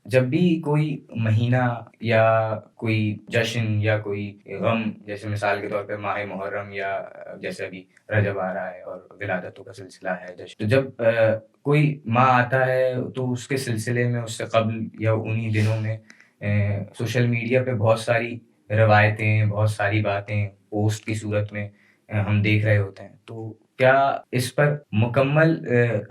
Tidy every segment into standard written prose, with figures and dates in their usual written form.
جب بھی کوئی مہینہ یا کوئی جشن یا کوئی غم، جیسے مثال کے طور پہ ماہ محرم یا جیسے ابھی رجب آ رہا ہے اور ولادتوں کا سلسلہ ہے جشن، تو جب کوئی ماہ آتا ہے تو اس کے سلسلے میں اس سے قبل یا انہی دنوں میں سوشل میڈیا پہ بہت ساری روایتیں، بہت ساری باتیں پوسٹ کی صورت میں ہم دیکھ رہے ہوتے ہیں. تو کیا اس پر مکمل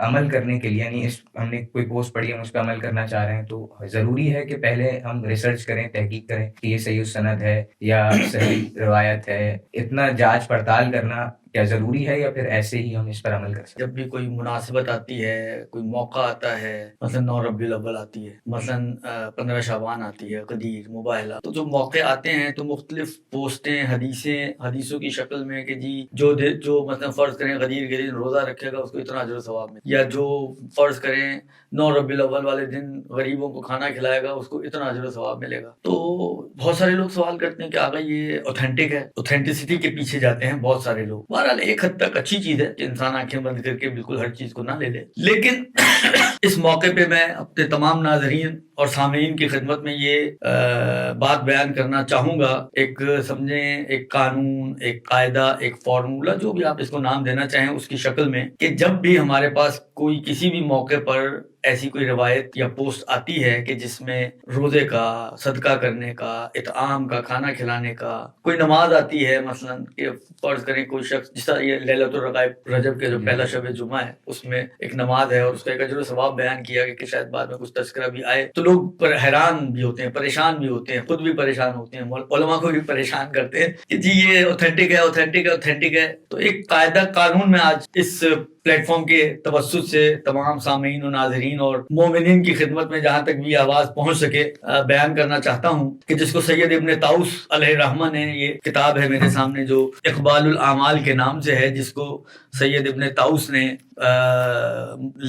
عمل کرنے کے لیے، یعنی ہم نے کوئی پوسٹ پڑھی، ہم اس پہ عمل کرنا چاہ رہے ہیں، تو ضروری ہے کہ پہلے ہم ریسرچ کریں، تحقیق کریں کہ یہ صحیح السند ہے یا صحیح روایت ہے؟ اتنا جانچ پڑتال کرنا کیا ضروری ہے یا پھر ایسے ہی ہم اس پر عمل کر سکتے ہیں؟ جب بھی کوئی مناسبت آتی ہے، کوئی موقع آتا ہے، مثلا 9 ربیع الاول آتی ہے، مثلا 15 شعبان آتی ہے، غدیر، مباہلہ، تو جو موقع آتے ہیں تو مختلف پوسٹیں، حدیثوں کی شکل میں کہ جی جو مثلا فرض کریں غدیر کے دن روزہ رکھے گا اس کو اتنا اجر و ثواب ملے، یا جو فرض کریں 9 ربیع الاول والے دن غریبوں کو کھانا کھلائے گا اس کو اتنا اجر و ثواب ملے گا. تو بہت سارے لوگ سوال کرتے ہیں کہ آگا یہ اوتھینٹک ہے؟ اوتھینٹسٹی کے پیچھے جاتے ہیں بہت سارے لوگ. بہرحال ایک حد تک اچھی چیز ہے کہ انسان آنکھیں بند کر کے بالکل ہر چیز کو نہ لے لے، لیکن اس موقع پہ میں اپنے تمام ناظرین اور سامعین کی خدمت میں یہ بات بیان کرنا چاہوں گا، ایک سمجھیں ایک قانون، ایک قاعدہ، ایک فارمولہ، جو بھی آپ اس کو نام دینا چاہیں اس کی شکل میں، کہ جب بھی ہمارے پاس کوئی کسی بھی موقع پر ایسی کوئی روایت یا پوسٹ آتی ہے کہ جس میں روزے کا، صدقہ کرنے کا، اطعام کا، کھانا کھلانے کا، کوئی نماز آتی ہے، مثلا کہ فرض کریں کوئی شخص، جس طرح یہ لیلۃ الرغائب رجب کے جو پہلا شب جمعہ ہے اس میں ایک نماز ہے اور اس کا ایک اجر و ثواب بیان کیا کہ شاید بعد میں کچھ تذکرہ بھی آئے، تو لوگ حیران بھی ہوتے ہیں، پریشان بھی ہوتے ہیں، خود بھی پریشان ہوتے ہیں، علماء کو بھی پریشان کرتے ہیں کہ جی یہ اوتھینٹک ہے، اوتھینٹک ہے، اوتھینٹک ہے. تو ایک قاعدہ قانون میں آج اس پلیٹ فارم کے توسط سے تمام سامعین و ناظرین اور مومنین کی خدمت میں جہاں تک بھی آواز پہنچ سکے بیان کرنا چاہتا ہوں، کہ جس کو سید ابن طاؤس علیہ الرحمہ نے، یہ کتاب ہے میرے سامنے جو اقبال الاعمال کے نام سے ہے، جس کو سید ابن طاؤس نے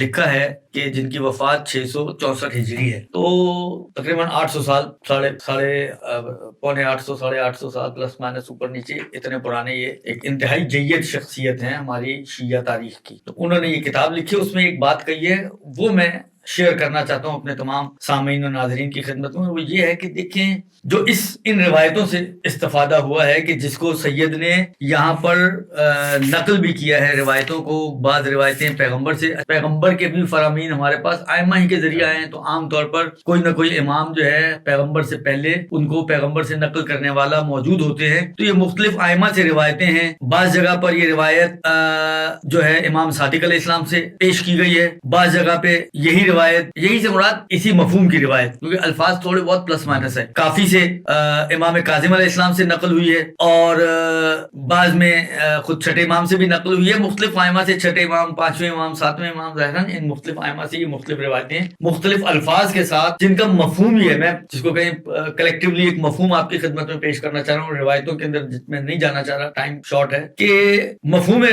لکھا ہے، کہ جن کی وفات 664 ہجری ہے، تو تقریباً 800 سال، پونے 800، 850 سال پلس مائنس اوپر نیچے، اتنے پرانے، یہ ایک انتہائی جید شخصیت ہیں ہماری شیعہ تاریخ کی. تو انہوں نے یہ کتاب لکھی، اس میں ایک بات کہی ہے، وہ میں شیئر کرنا چاہتا ہوں اپنے تمام سامعین و ناظرین کی خدمت میں. وہ یہ ہے کہ دیکھیں، جو ان روایتوں سے استفادہ ہوا ہے، کہ جس کو سید نے یہاں پر نقل بھی کیا ہے روایتوں کو، بعض روایتیں پیغمبر سے، پیغمبر کے بھی فرامین ہمارے پاس ائمہ ہی کے ذریعے آئے ہیں، تو عام طور پر کوئی نہ کوئی امام جو ہے پیغمبر سے پہلے ان کو پیغمبر سے نقل کرنے والا موجود ہوتے ہیں. تو یہ مختلف ائمہ سے روایتیں ہیں. بعض جگہ پر یہ روایت جو ہے امام صادق علیہ السلام سے پیش کی گئی ہے، بعض جگہ پہ یہی سے مراد اسی مفہوم کی روایت، کیونکہ الفاظ تھوڑے بہت پلس مائنس ہے. کافی سے امام کاظم علیہ السلام سے نقل ہوئی ہے، اور بعض میں خود چھٹے امام سے بھی نقل ہوئی ہے. مختلف ائمہ سے، چھٹے امام، پانچویں امام، ساتویں امام، ظاہراً ان مختلف ائمہ سے یہ مختلف روایتیں مختلف الفاظ کے ساتھ، جن کا مفہوم ہی ہے، میں جس کو کہیں کلیکٹیولی ایک مفہوم آپ کی خدمت میں پیش کرنا چاہ رہا ہوں. روایتوں کے اندر میں نہیں جانا چاہ رہا، ٹائم شارٹ ہے، کہ مفہوم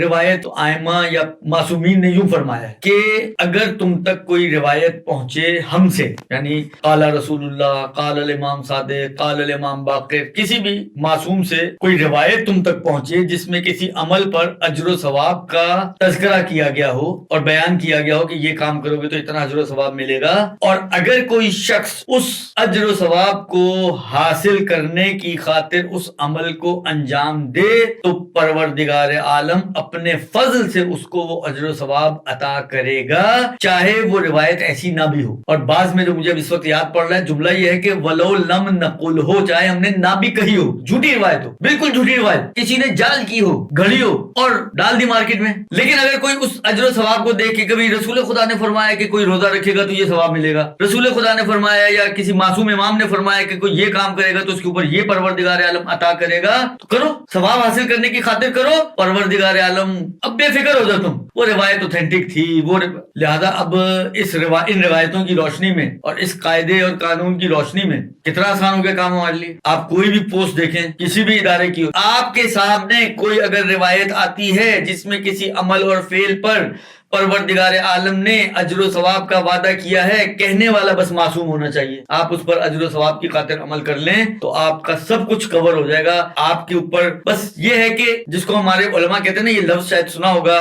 روایت ائمہ یا معصومین نے یوں فرمایا ہے کہ اگر تم تک کوئی روایت پہنچے ہم سے، یعنی قال رسول اللہ، قال الامام صادق، قال الامام باقر، کسی بھی معصوم سے کوئی روایت تم تک پہنچے جس میں کسی عمل پر اجر و ثواب کا تذکرہ کیا گیا ہو اور بیان کیا گیا ہو کہ یہ کام کرو گے تو اتنا اجر و ثواب ملے گا، اور اگر کوئی شخص اس اجر و ثواب کو حاصل کرنے کی خاطر اس عمل کو انجام دے تو پروردگار عالم اپنے فضل سے اس کو وہ اجر و ثواب عطا کرے گا، چاہے وہ روایت ایسی نہ بھی ہو. اور بعض میں جو مجھے اس وقت یاد پڑ رہا ہے جملہ یہ ہے کہ ولو لم نقل ہو، چاہے ہم نے نہ بھی کہی ہو، جھوٹی روایت ہو، بالکل جھوٹی روایت، کسی نے جال کی ہو، گھڑی ہو اور ڈال دی مارکیٹ میں، لیکن اگر کوئی اس اجر و ثواب کو دیکھ کے، کبھی رسول خدا نے فرمایا کہ کوئی روزہ رکھے گا تو یہ ثواب ملے گا، رسول خدا نے فرمایا یا کسی معصوم امام نے فرمایا کہ کوئی یہ کام کرے گا تو اس کے اوپر یہ پروردگار عالم عطا کرے گا، تو کرو، ثواب حاصل کرنے کی خاطر کرو، پروردگار عالم اب بے فکر ہو جا تم. وہ روایت اوتھینٹک تھی، وہ لہذا اب ان روایتوں کی روشنی میں اور اس قاعدے اور قانون کی روشنی میں کتنا آسان ہو گیا کام ہمارے لیے. آپ کوئی بھی پوسٹ دیکھیں کسی بھی ادارے کی، آپ کے سامنے کوئی اگر روایت آتی ہے جس میں کسی عمل اور فعل پر پروردگار عالم نے اجر و ثواب کا وعدہ کیا ہے, کہنے والا بس معصوم ہونا چاہیے. آپ اس پر اجر و ثواب کی خاطر عمل کر لیں تو آپ کا سب کچھ کور ہو جائے گا. آپ کے اوپر بس یہ ہے کہ جس کو ہمارے علماء کہتے ہیں نا, یہ لفظ شاید سنا ہوگا,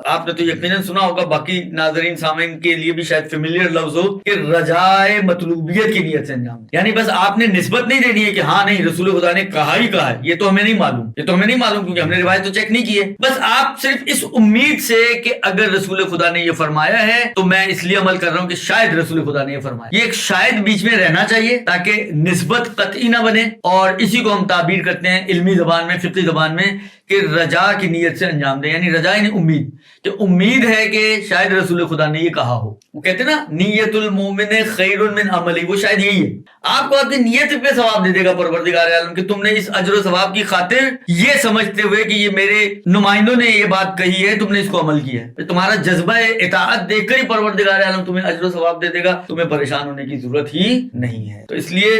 آپ نے تو یقیناً سنا ہوگا, باقی ناظرین سامعین کے لیے بھی شاید فیملیئر لفظ ہو, کہ رجائے مطلوبیت کی نیت سے انجام. یعنی بس آپ نے نسبت نہیں دینی ہے کہ ہاں نہیں رسول خدا نے کہا ہی کہا ہے, یہ تو ہمیں نہیں معلوم, یہ تو ہمیں نہیں معلوم کیونکہ ہم نے روایت تو چیک نہیں کی ہے. بس آپ صرف اس امید سے کہ اگر رسول خدا نے یہ فرمایا ہے تو میں اس لیے عمل کر رہا ہوں کہ شاید رسول خدا نے یہ فرمایا. یہ ایک شاید بیچ میں رہنا چاہیے تاکہ نسبت قطعی نہ بنے, اور اسی کو ہم تعبیر کرتے ہیں علمی زبان میں, فقہی زبان میں, کہ رجا کی نیت سے انجام دیں. یعنی رجا یعنی امید, کہ امید ہے کہ شاید رسول خدا نے یہ کہا ہو. وہ کہتے ہیں نا نیت المومن خیر من عملی, وہ شاید یہی ہے. آپ کو اپنی نیت پہ ثواب دے دے گا پروردگار عالم کہ تم نے اس اجر و ثواب کی خاطر یہ سمجھتے ہوئے کہ یہ میرے نمائندوں نے یہ بات کہی ہے, تم نے اس کو عمل کیا ہے. تمہارا جذبہ اطاعت دیکھ کر ہی پروردگار عالم تمہیں اجر و ثواب دے دے گا, تمہیں پریشان ہونے کی ضرورت ہی نہیں ہے. تو اس لیے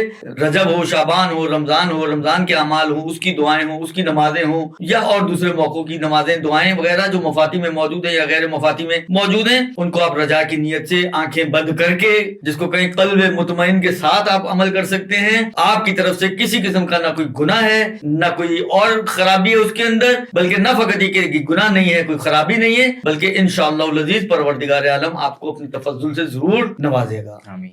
رجب ہو, شعبان ہو, رمضان کے اعمال ہوں, اس کی دعائیں ہوں, اس کی نمازیں ہوں, یا اور دوسرے موقعوں کی نمازیں, دعائیں وغیرہ جو مفاتی میں موجود ہیں یا غیر مفاتی میں موجود ہیں, ان کو آپ رجا کی نیت سے آنکھیں بند کر کے, جس کو کہیں قلب مطمئن کے ساتھ آپ عمل کر سکتے ہیں. آپ کی طرف سے کسی قسم کا نہ کوئی گناہ ہے, نہ کوئی اور خرابی ہے اس کے اندر, بلکہ نہ فقط یہ کہ گناہ نہیں ہے, کوئی خرابی نہیں ہے, بلکہ انشاءاللہ العزیز پروردگار عالم آپ کو اپنی تفضل سے ضرور نوازے گا. آمین.